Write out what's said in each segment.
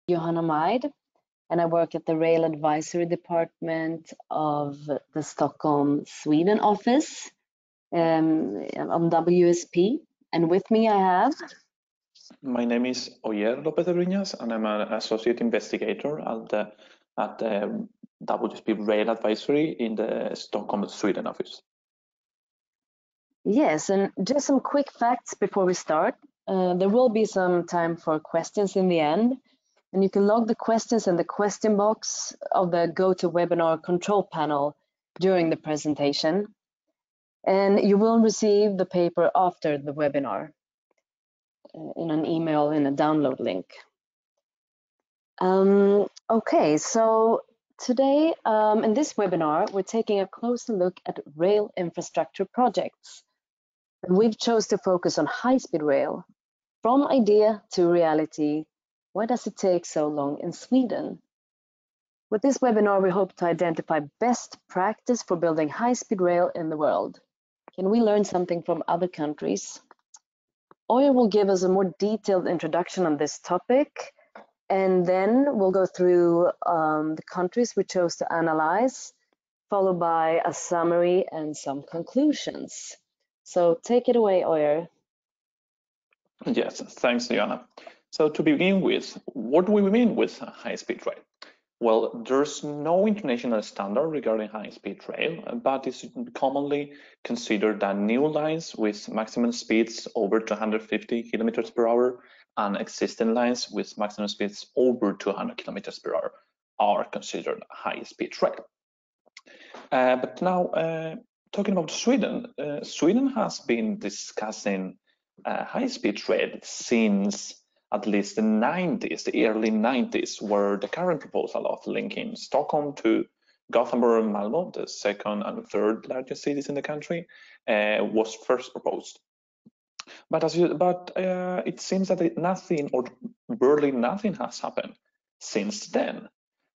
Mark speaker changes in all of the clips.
Speaker 1: Johanna Myde, and I work at the Rail Advisory Department of the Stockholm, Sweden office on WSP. And with me I have...
Speaker 2: My name is Oier Lopez de Brinäs, and I'm an associate investigator at the WSP Rail Advisory in the Stockholm, Sweden office.
Speaker 1: Yes, and just some quick facts before we start. There will be some time for questions in the end, and you can log the questions in the question box of the GoToWebinar control panel during the presentation, and you will receive the paper after the webinar in an email in a download link. Okay, so today in this webinar, we're taking a closer look at rail infrastructure projects. And we've chose to focus on high-speed rail. From idea to reality, why does it take so long in Sweden? With this webinar, we hope to identify best practice for building high-speed rail in the world. Can we learn something from other countries? Oier will give us a more detailed introduction on this topic, and then we'll go through the countries we chose to analyze, followed by a summary and some conclusions. So take it away, Oier.
Speaker 2: Yes, thanks, Johanna. So to begin with, what do we mean with high-speed rail? Well, there's no international standard regarding high-speed rail, but it's commonly considered that new lines with maximum speeds over 250 kilometers per hour and existing lines with maximum speeds over 200 kilometers per hour are considered high-speed rail. But now, talking about Sweden, Sweden has been discussing high-speed rail since at least the 90s, the early 90s, where the current proposal of linking Stockholm to Gothenburg and Malmö, the second and third largest cities in the country, was first proposed. But it seems that nothing or barely nothing has happened since then.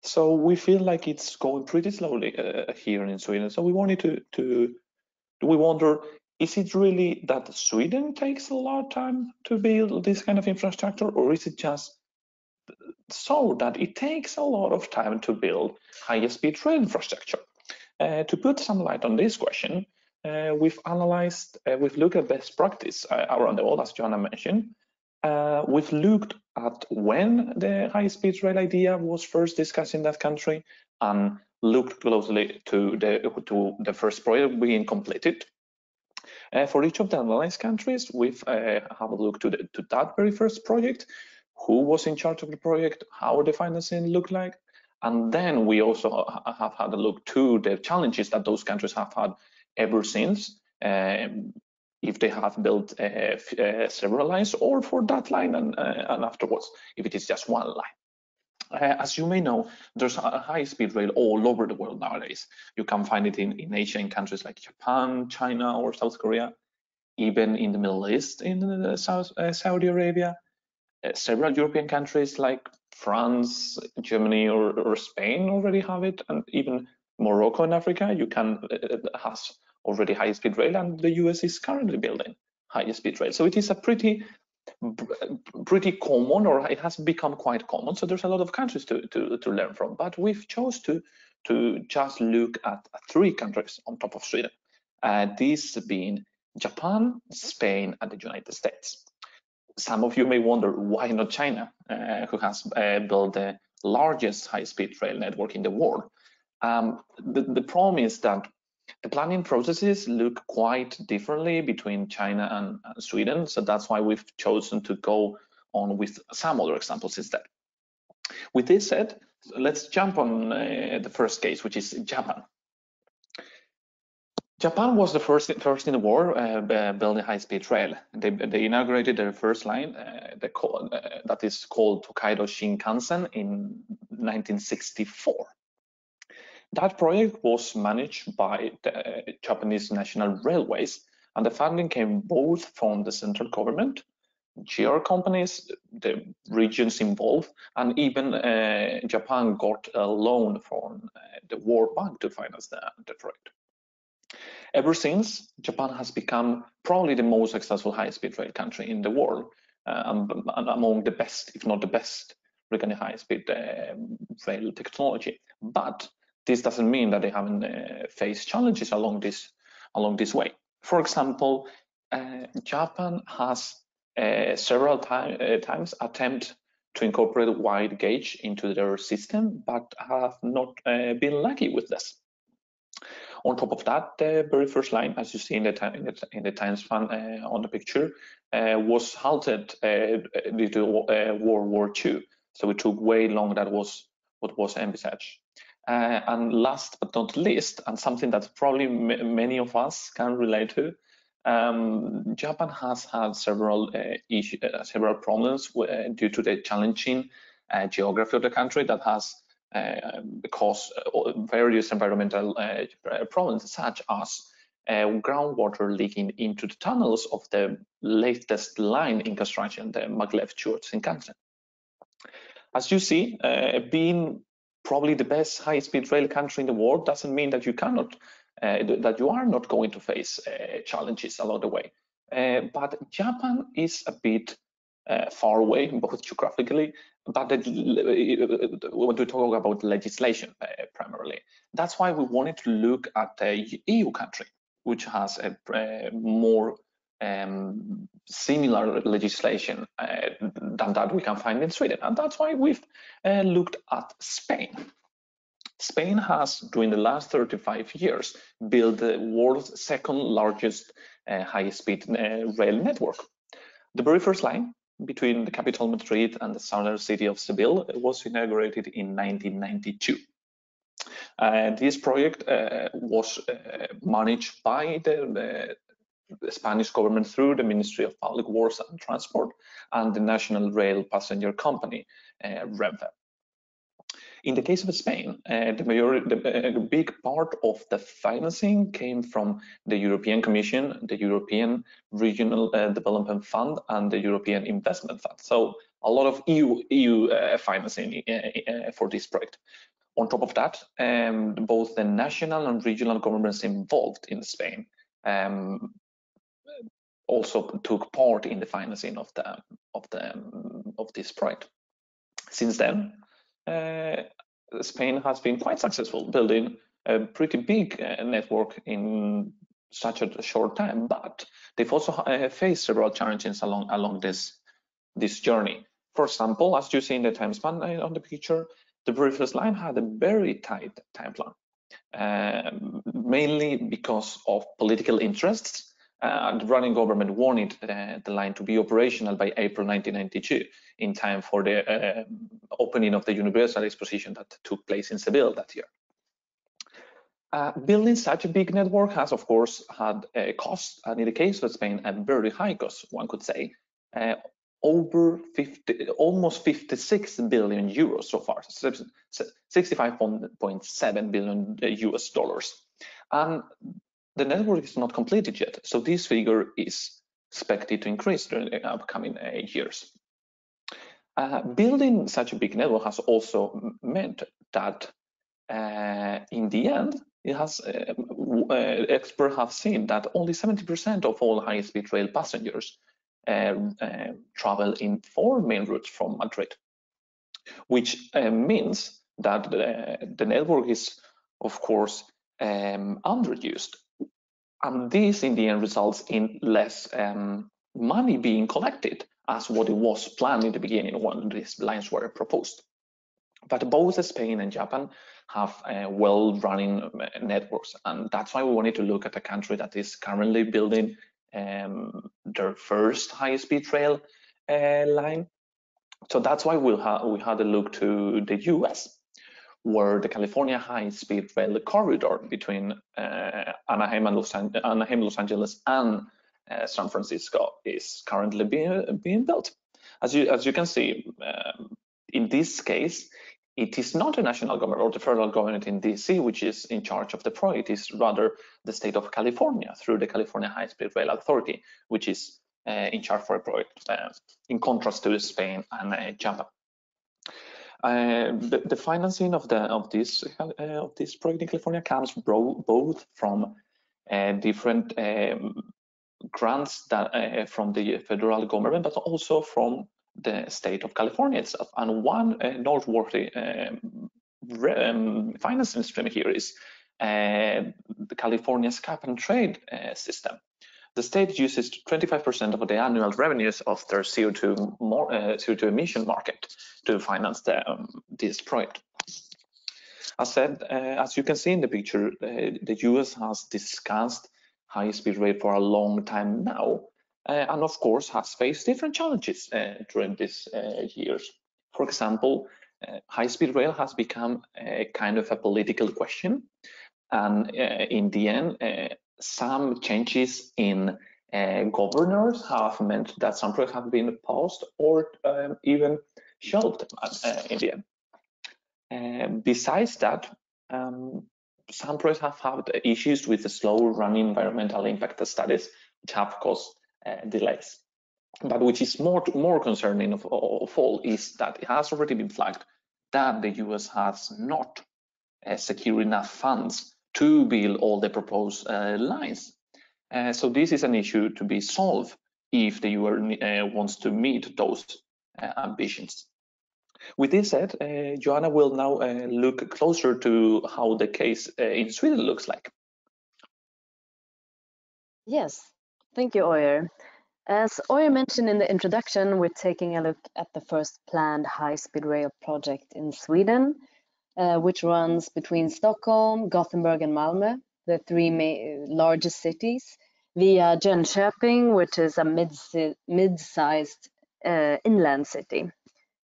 Speaker 2: So we feel like it's going pretty slowly here in Sweden. So we wanted we wonder, is it really that Sweden takes a lot of time to build this kind of infrastructure, or is it just so that it takes a lot of time to build high-speed rail infrastructure? To put some light on this question, we've looked at best practice around the world, as Johanna mentioned. We've looked at when the high-speed rail idea was first discussed in that country and looked closely to the first project being completed. For each of the analyzed countries, we've have a look to that very first project, who was in charge of the project, how the financing looked like, and then we also have had a look to the challenges that those countries have had ever since, if they have built several lines, or for that line and afterwards, if it is just one line. As you may know, there's a high-speed rail all over the world nowadays. You can find it in Asia, in countries like Japan, China, or South Korea, even in the Middle East, in Saudi Arabia. Several European countries like France, Germany, or Spain already have it, and even Morocco in Africa has already high-speed rail, and the US is currently building high-speed rail. So it is a pretty common, or it has become quite common. So there's a lot of countries to learn from, but we've chose to just look at 3 countries on top of Sweden. These being Japan, Spain, and the United States. Some of you may wonder, why not China, who has built the largest high-speed rail network in the world? The problem is that the planning processes look quite differently between China and Sweden, so that's why we've chosen to go on with some other examples instead. With this said, let's jump on the first case, which is Japan. Japan was the first in the world building high-speed rail. They inaugurated their first line that is called Tokaido Shinkansen in 1964. That project was managed by the Japanese National Railways, and the funding came both from the central government, GR companies, the regions involved, and even Japan got a loan from the World Bank to finance the project. Ever since, Japan has become probably the most successful high-speed rail country in the world, and among the best, if not the best, regarding high-speed rail technology. But this doesn't mean that they haven't faced challenges along this way. For example, Japan has several times attempted to incorporate wide gauge into their system, but have not been lucky with this. On top of that, the very first line, as you see in the timespan on the picture, was halted due to World War II. So it took way longer than what was envisaged. And last but not least, and something that probably many of us can relate to, Japan has had several problems due to the challenging geography of the country that has caused various environmental problems, such as groundwater leaking into the tunnels of the latest line in construction, the maglev Shinkansen. As you see, being probably the best high-speed rail country in the world doesn't mean that you cannot, that you are not going to face challenges along the way. But Japan is a bit far away, both geographically, but when we talk about legislation primarily, that's why we wanted to look at the EU country, which has a more similar legislation than that we can find in Sweden, and that's why we've looked at Spain. Spain has, during the last 35 years, built the world's second largest high-speed rail network. The very first line between the capital Madrid and the southern city of Seville was inaugurated in 1992. This project was managed by the Spanish government through the Ministry of Public Works and Transport and the National Rail Passenger Company, Renfe. In the case of Spain, the big part of the financing came from the European Commission, the European Regional Development Fund, and the European Investment Fund. So a lot of EU financing for this project. On top of that, both the national and regional governments involved in Spain also took part in the financing of this project. Since then, Spain has been quite successful building a pretty big network in such a short time, but they've also faced several challenges along this journey. For example, as you see in the time span on the picture, the very first line had a very tight timeline, mainly because of political interests. The running government wanted the line to be operational by April 1992, in time for the opening of the Universal Exposition that took place in Seville that year. Building such a big network has, of course, had a cost, and in the case of Spain, a very high cost, one could say, almost 56 billion euros so far, 65.7 billion US dollars. And the network is not completed yet, so this figure is expected to increase during the upcoming years. Building such a big network has also meant that in the end, it has experts have seen that only 70% of all high-speed rail passengers travel in 4 main routes from Madrid, which means that the network is, of course, underused. And this, in the end, results in less money being collected as what it was planned in the beginning when these lines were proposed. But both Spain and Japan have well-running networks, and that's why we wanted to look at a country that is currently building their first high-speed rail line. So that's why we had a look to the US, where the California high-speed rail corridor between Anaheim, Los Angeles, and San Francisco is currently being built. As you can see, in this case, it is not the national government or the federal government in DC which is in charge of the project. It is rather the state of California through the California High-Speed Rail Authority, which is in charge for a project, in contrast to Spain and Japan. The financing of this project in California comes both from different grants that from the federal government, but also from the state of California itself. And one noteworthy financing stream here is the California's cap and trade system. The state uses 25% of the annual revenues of their CO2 emission market to finance this project. As said, as you can see in the picture, the US has discussed high-speed rail for a long time now, and of course has faced different challenges during these years. For example, high-speed rail has become a kind of a political question, and in the end, some changes in governors have meant that some projects have been paused or even shelved in the end. Besides that, some projects have had issues with the slow-running environmental impact studies, which have caused delays. But which is more concerning of all is that it has already been flagged that the US has not secured enough funds to build all the proposed lines. So this is an issue to be solved if the US wants to meet those ambitions. With this said, Johanna will now look closer to how the case in Sweden looks like.
Speaker 1: Yes, thank you, Oier. As Oier mentioned in the introduction, we're taking a look at the first planned high-speed rail project in Sweden, which runs between Stockholm, Gothenburg and Malmö, the three largest cities, via Jönköping, which is a mid-sized inland city.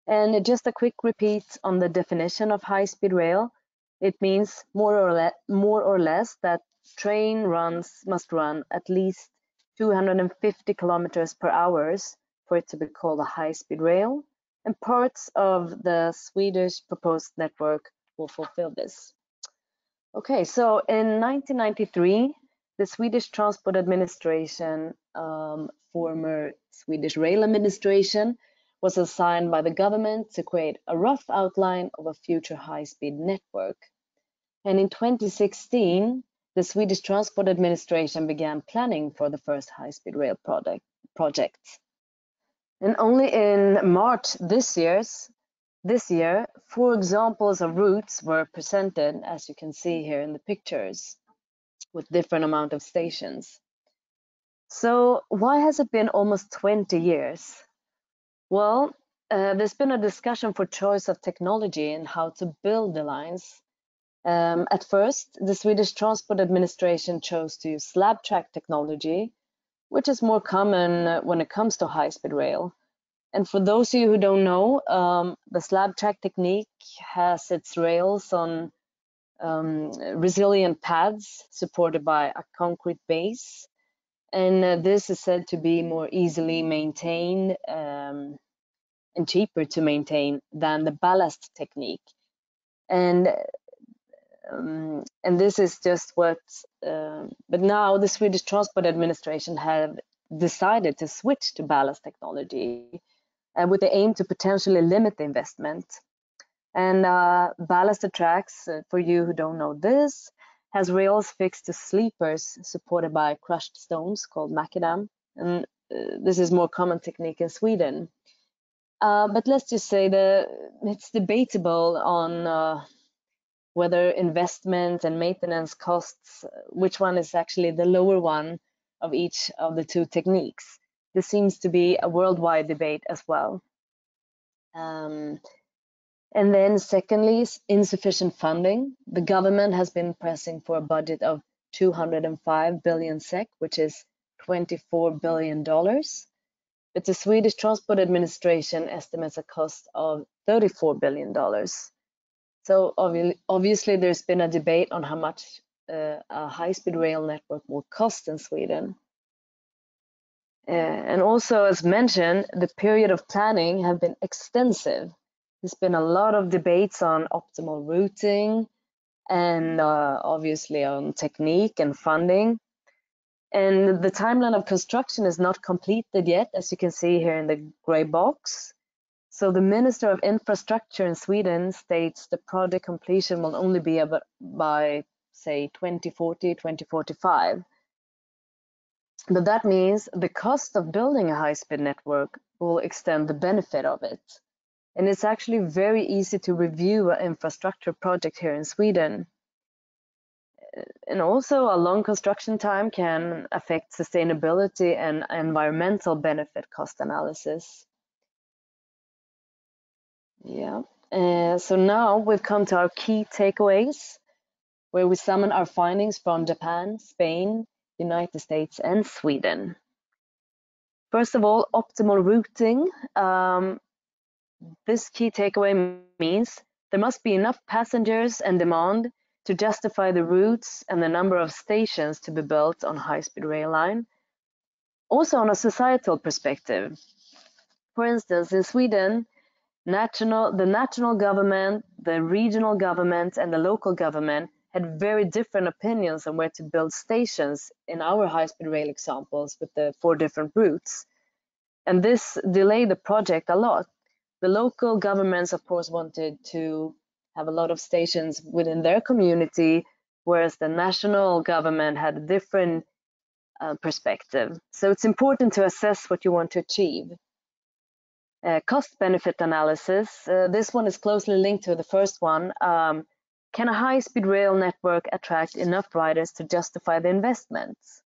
Speaker 1: And just a quick repeat on the definition of high-speed rail. It means more or less that train must run at least 250 kilometers per hour for it to be called a high-speed rail, and parts of the Swedish proposed network will fulfill this. Okay, so in 1993, the Swedish Transport Administration, former Swedish Rail Administration, was assigned by the government to create a rough outline of a future high-speed network. And in 2016, the Swedish Transport Administration began planning for the first high-speed rail project. And only in March this year, 4 examples of routes were presented, as you can see here in the pictures, with different amount of stations. So why has it been almost 20 years? Well, there's been a discussion for choice of technology and how to build the lines. At first, the Swedish Transport Administration chose to use slab track technology, which is more common when it comes to high-speed rail. And for those of you who don't know, the slab track technique has its rails on resilient pads supported by a concrete base. And this is said to be more easily maintained and cheaper to maintain than the ballast technique. And this is just what, but now the Swedish Transport Administration have decided to switch to ballast technology with the aim to potentially limit the investment. And ballasted tracks, for you who don't know this, has rails fixed to sleepers supported by crushed stones called macadam. And this is more common technique in Sweden. But let's just say it's debatable on whether investment and maintenance costs, which one is actually the lower one of each of the two techniques. This seems to be a worldwide debate as well. And then secondly, insufficient funding. The government has been pressing for a budget of 205 billion SEK, which is $24 billion. But the Swedish Transport Administration estimates a cost of $34 billion. So obviously there's been a debate on how much a high-speed rail network will cost in Sweden. And also, as mentioned, the period of planning have been extensive. There's been a lot of debates on optimal routing and obviously on technique and funding. And the timeline of construction is not completed yet, as you can see here in the gray box. So the Minister of Infrastructure in Sweden states the project completion will only be by, say, 2040, 2045. But that means the cost of building a high-speed network will extend the benefit of it. And it's actually very easy to review an infrastructure project here in Sweden. And also a long construction time can affect sustainability and environmental benefit cost analysis. Yeah. So now we've come to our key takeaways, where we summon our findings from Japan, Spain, United States, and Sweden. First of all, optimal routing. This key takeaway means there must be enough passengers and demand to justify the routes and the number of stations to be built on high-speed rail line. Also on a societal perspective. For instance, in Sweden, the national government, the regional government, and the local government had very different opinions on where to build stations in our high-speed rail examples with the 4 different routes. And this delayed the project a lot. The local governments, of course, wanted to have a lot of stations within their community, whereas the national government had a different perspective. So it's important to assess what you want to achieve. Cost-benefit analysis. This one is closely linked to the first one. Can a high-speed rail network attract enough riders to justify the investments?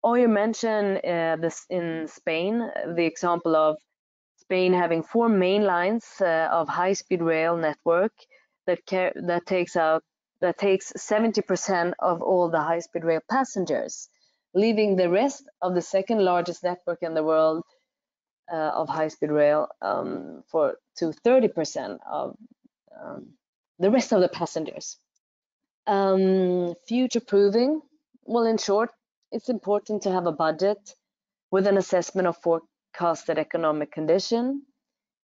Speaker 1: Oier mentioned this in Spain, the example of Spain having 4 main lines of high-speed rail network that takes 70% of all the high-speed rail passengers, leaving the rest of the second largest network in the world of high-speed rail to 30% of the rest of the passengers. Future-proofing. Well, in short, it's important to have a budget with an assessment of forecasted economic condition.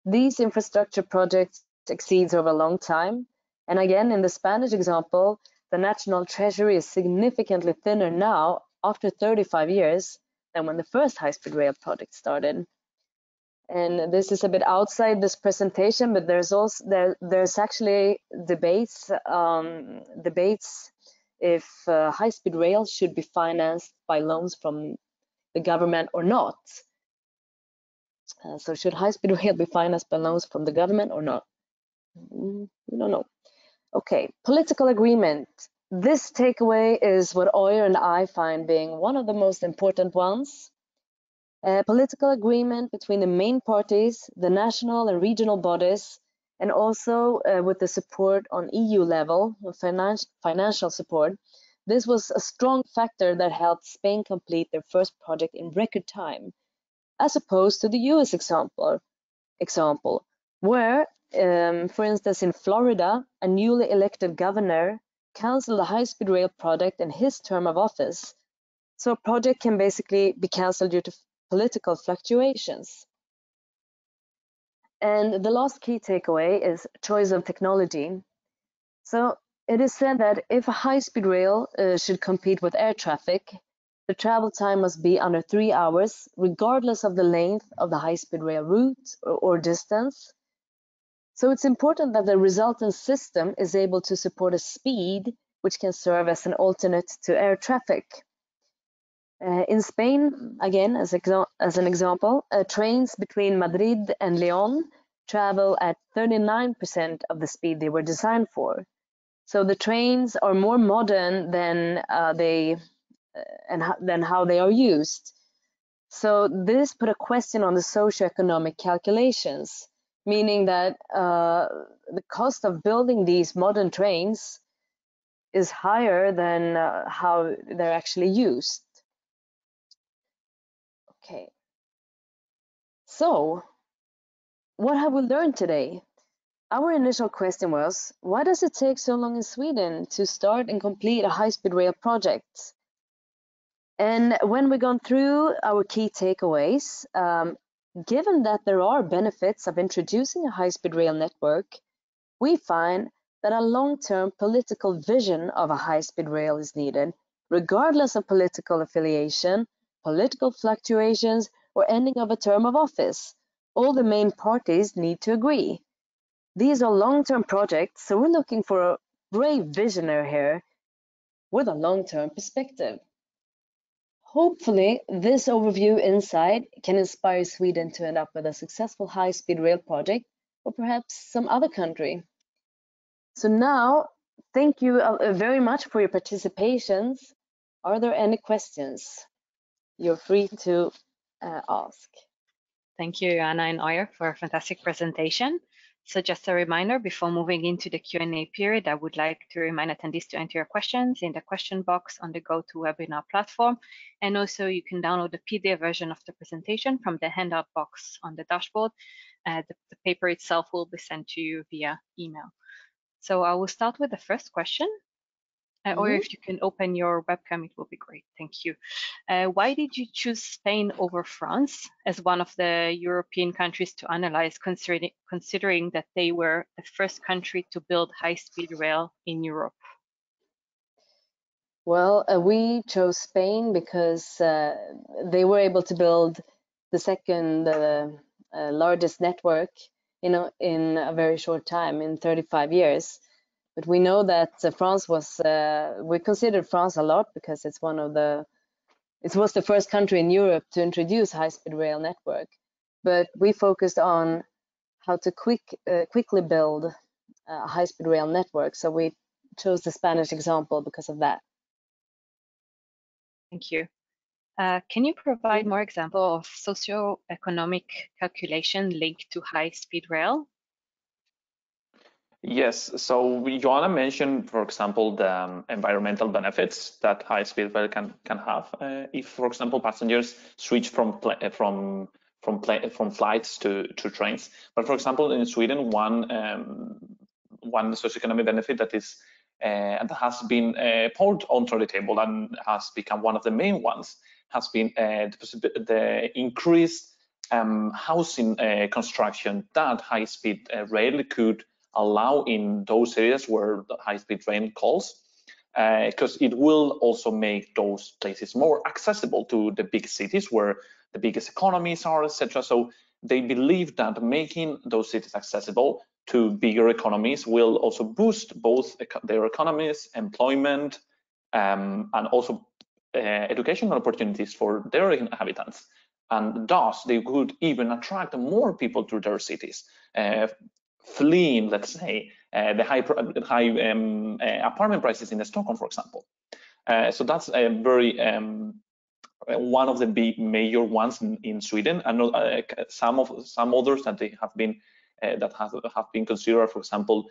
Speaker 1: These infrastructure projects exceeds over a long time. And again, in the Spanish example, the national treasury is significantly thinner now after 35 years than when the first high-speed rail project started. And this is a bit outside this presentation, but there's actually debates if high-speed rail should be financed by loans from the government or not. So should high-speed rail be financed by loans from the government or not? We don't know. Okay, political agreement. This takeaway is what Oier and I find being one of the most important ones. Political agreement between the main parties, the national and regional bodies, and also with the support on EU level, financial support. This was a strong factor that helped Spain complete their first project in record time, as opposed to the US example where, for instance, in Florida, a newly elected governor canceled a high-speed rail project in his term of office. So a project can basically be canceled due to political fluctuations. And the last key takeaway is choice of technology. So it is said that if a high-speed rail should compete with air traffic, the travel time must be under 3 hours, regardless of the length of the high-speed rail route or distance. So it's important that the resultant system is able to support a speed which can serve as an alternate to air traffic. In Spain, again, as an example, trains between Madrid and Leon travel at 39% of the speed they were designed for. So the trains are more modern than how they are used. So this put a question on the socioeconomic calculations, meaning that the cost of building these modern trains is higher than how they're actually used. Okay. So, what have we learned today? Our initial question was, why does it take so long in Sweden to start and complete a high-speed rail project? And when we've gone through our key takeaways, given that there are benefits of introducing a high-speed rail network, we find that a long-term political vision of a high-speed rail is needed, regardless of political affiliation, political fluctuations, or ending of a term of office. All the main parties need to agree. These are long-term projects, so we're looking for a brave visionary here with a long-term perspective. Hopefully, this overview insight can inspire Sweden to end up with a successful high-speed rail project, or perhaps some other country. So now, thank you very much for your participations. Are there any questions? You're free to ask.
Speaker 3: Thank you, Johanna and Oier, for a fantastic presentation. So just a reminder, before moving into the Q&A period, I would like to remind attendees to enter your questions in the question box on the GoToWebinar platform. And also you can download the PDF version of the presentation from the handout box on the dashboard. The paper itself will be sent to you via email. So I will start with the first question. Or if you can open your webcam, it will be great. Thank you. Why did you choose Spain over France as one of the European countries to analyze, considering that they were the first country to build high-speed rail in Europe?
Speaker 1: Well, we chose Spain because they were able to build the second largest network, in a very short time, in 35 years. But we know that France was, we considered France a lot because it was the first country in Europe to introduce high-speed rail network. But we focused on how to quickly build a high-speed rail network. So we chose the Spanish example because of that.
Speaker 3: Thank you. Can you provide more example of socio-economic calculation linked to high-speed rail?
Speaker 2: Yes, so Johanna mentioned, for example, the environmental benefits that high-speed rail can have. If, for example, passengers switch from flights to trains. But for example, in Sweden, one socioeconomic benefit that is that has been poured onto the table and has become one of the main ones has been the increased housing construction that high-speed rail could allow in those areas where the high-speed train calls, because it will also make those places more accessible to the big cities where the biggest economies are, etc. So they believe that making those cities accessible to bigger economies will also boost both their economies, employment, and also educational opportunities for their inhabitants. And thus, they could even attract more people to their cities, fleeing, let's say, the high apartment prices in Stockholm, for example. So that's a very one of the big major ones in Sweden, and some others that they have been that have been considered, for example,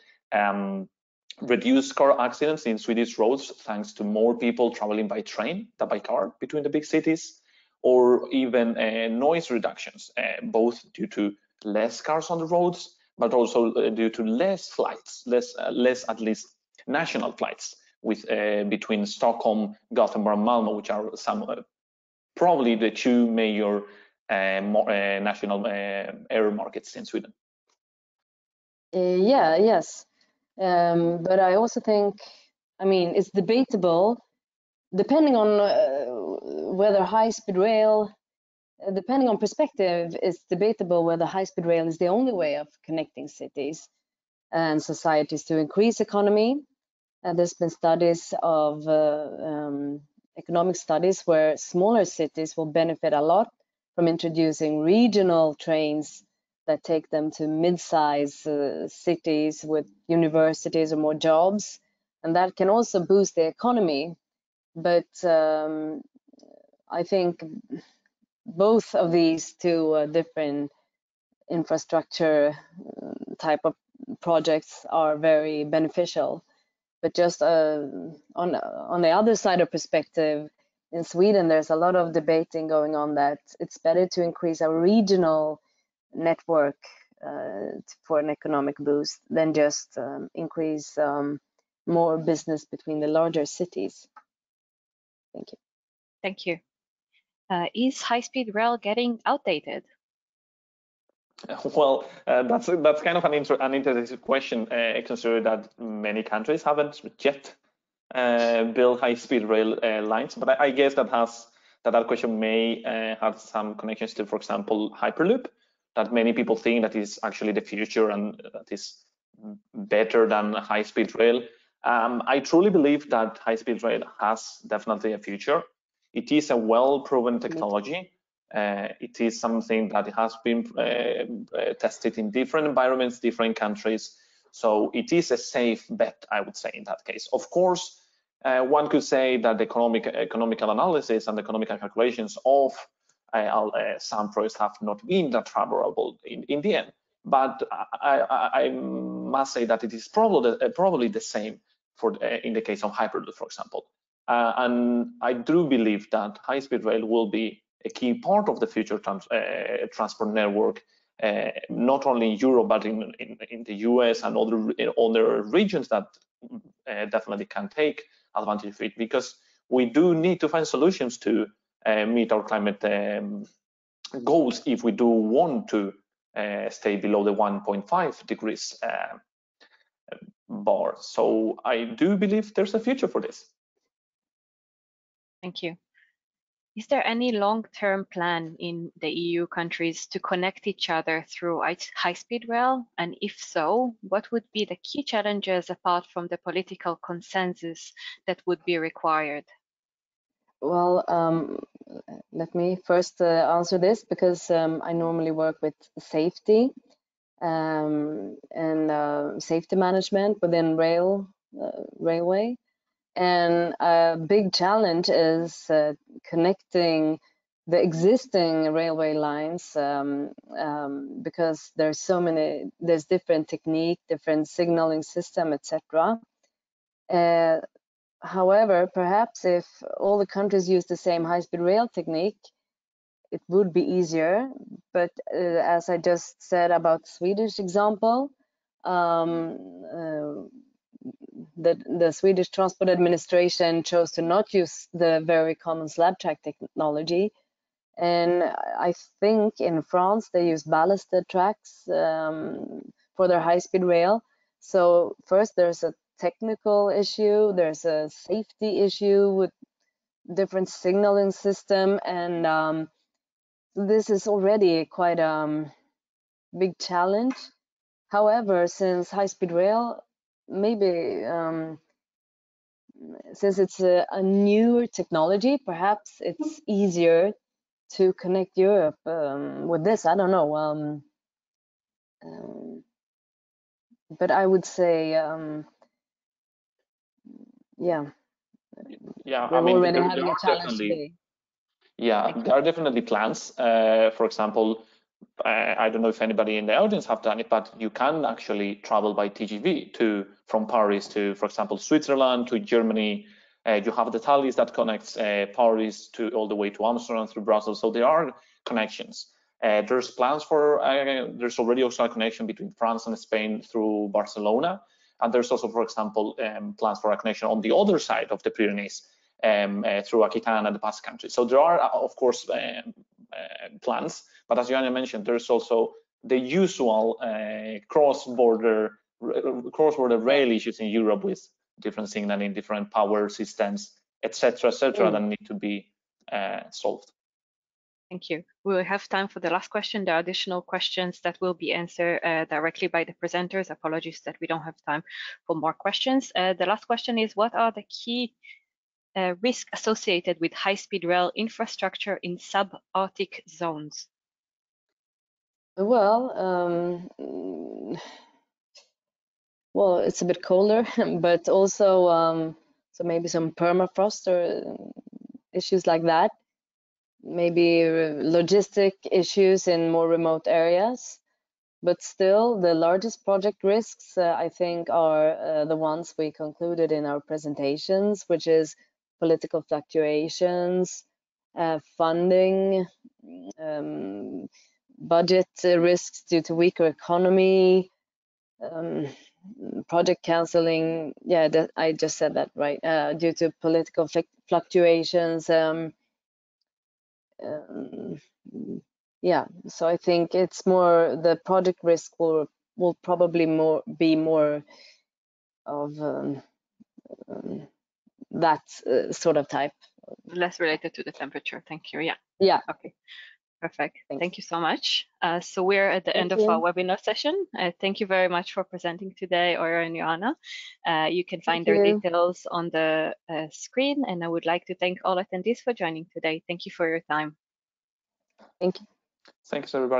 Speaker 2: reduced car accidents in Swedish roads thanks to more people traveling by train than by car between the big cities, or even noise reductions, both due to less cars on the roads, but also due to less flights, less at least national flights with between Stockholm, Gothenburg, and Malmö, which are some probably the two major national air markets in Sweden.
Speaker 1: Yes. But I also think, I mean, it's debatable, depending on whether high-speed rail, depending on perspective, it's debatable whether high-speed rail is the only way of connecting cities and societies to increase economy. And there's been studies of economic studies where smaller cities will benefit a lot from introducing regional trains that take them to mid-size cities with universities or more jobs, and that can also boost the economy. But I think both of these two different infrastructure type of projects are very beneficial. But just on the other side of perspective, in Sweden, there's a lot of debating going on that it's better to increase our regional network for an economic boost than just increase more business between the larger cities. Thank you.
Speaker 3: Thank you. Is high-speed rail getting outdated?
Speaker 2: Well, that's kind of an interesting question, considering that many countries haven't yet built high-speed rail lines. But I guess that question may have some connections to, for example, Hyperloop, that many people think that is actually the future and that is better than high-speed rail. I truly believe that high-speed rail has definitely a future. It is a well-proven technology. It is something that has been tested in different environments, different countries. So it is a safe bet, I would say, in that case. Of course, one could say that the economical analysis and economical calculations of some projects have not been that favorable in the end. But I must say that it is probably the same for in the case of Hyperloop, for example. And I do believe that high-speed rail will be a key part of the future transport network, not only in Europe, but in the US and other regions that definitely can take advantage of it, because we do need to find solutions to meet our climate goals if we do want to stay below the 1.5 degrees bar. So I do believe there's a future for this.
Speaker 3: Thank you. Is there any long-term plan in the EU countries to connect each other through high-speed rail? And if so, what would be the key challenges apart from the political consensus that would be required?
Speaker 1: Well, let me first answer this, because I normally work with safety and safety management within railway. And a big challenge is connecting the existing railway lines, because there's different technique, different signaling system, etc. However, perhaps if all the countries use the same high-speed rail technique, it would be easier. But as I just said about the Swedish example, the Swedish Transport Administration chose to not use the very common slab track technology. And I think in France they use ballasted tracks for their high-speed rail. So first there's a technical issue, there's a safety issue with different signaling system, and this is already quite a big challenge. However, since high-speed rail, maybe since it's a newer technology, perhaps it's easier to connect Europe with this. I don't know. But I would say, yeah.
Speaker 2: Yeah,
Speaker 1: We're
Speaker 2: I mean,
Speaker 1: already
Speaker 2: there
Speaker 1: having a
Speaker 2: are
Speaker 1: challenge today.
Speaker 2: Yeah, there are definitely plans. For example, I don't know if anybody in the audience have done it, but you can actually travel by TGV from Paris to, for example, Switzerland to Germany. You have the Thalys that connects Paris to all the way to Amsterdam through Brussels. So there are connections. There's plans for, there's already also a connection between France and Spain through Barcelona. And there's also, for example, plans for a connection on the other side of the Pyrenees through Aquitaine and the Basque Country. So there are, of course, plans. But as Johanna mentioned, there's also the usual cross-border rail issues in Europe with different signaling, different power systems, etc., that need to be solved.
Speaker 3: Thank you. We will have time for the last question. There are additional questions that will be answered directly by the presenters. Apologies that we don't have time for more questions. The last question is, what are the key risks associated with high-speed rail infrastructure in subarctic zones?
Speaker 1: Well, it's a bit colder, but also so maybe some permafrost or issues like that. Maybe logistic issues in more remote areas. But still, the largest project risks, I think, are the ones we concluded in our presentations, which is political fluctuations, funding, budget risks due to weaker economy, project canceling. Yeah, I just said that, right? Due to political fluctuations. Yeah, so I think it's more the project risk will probably be more of that sort of type.
Speaker 3: Less related to the temperature. Thank you. Yeah.
Speaker 1: Yeah.
Speaker 3: Okay. Perfect.
Speaker 1: Thanks.
Speaker 3: Thank you so much. So we're at the end of our webinar session. Thank you very much for presenting today, Oier and Johanna. You can find their details on the screen, and I would like to thank all attendees for joining today. Thank you for your time.
Speaker 1: Thank you.
Speaker 2: Thanks, everybody.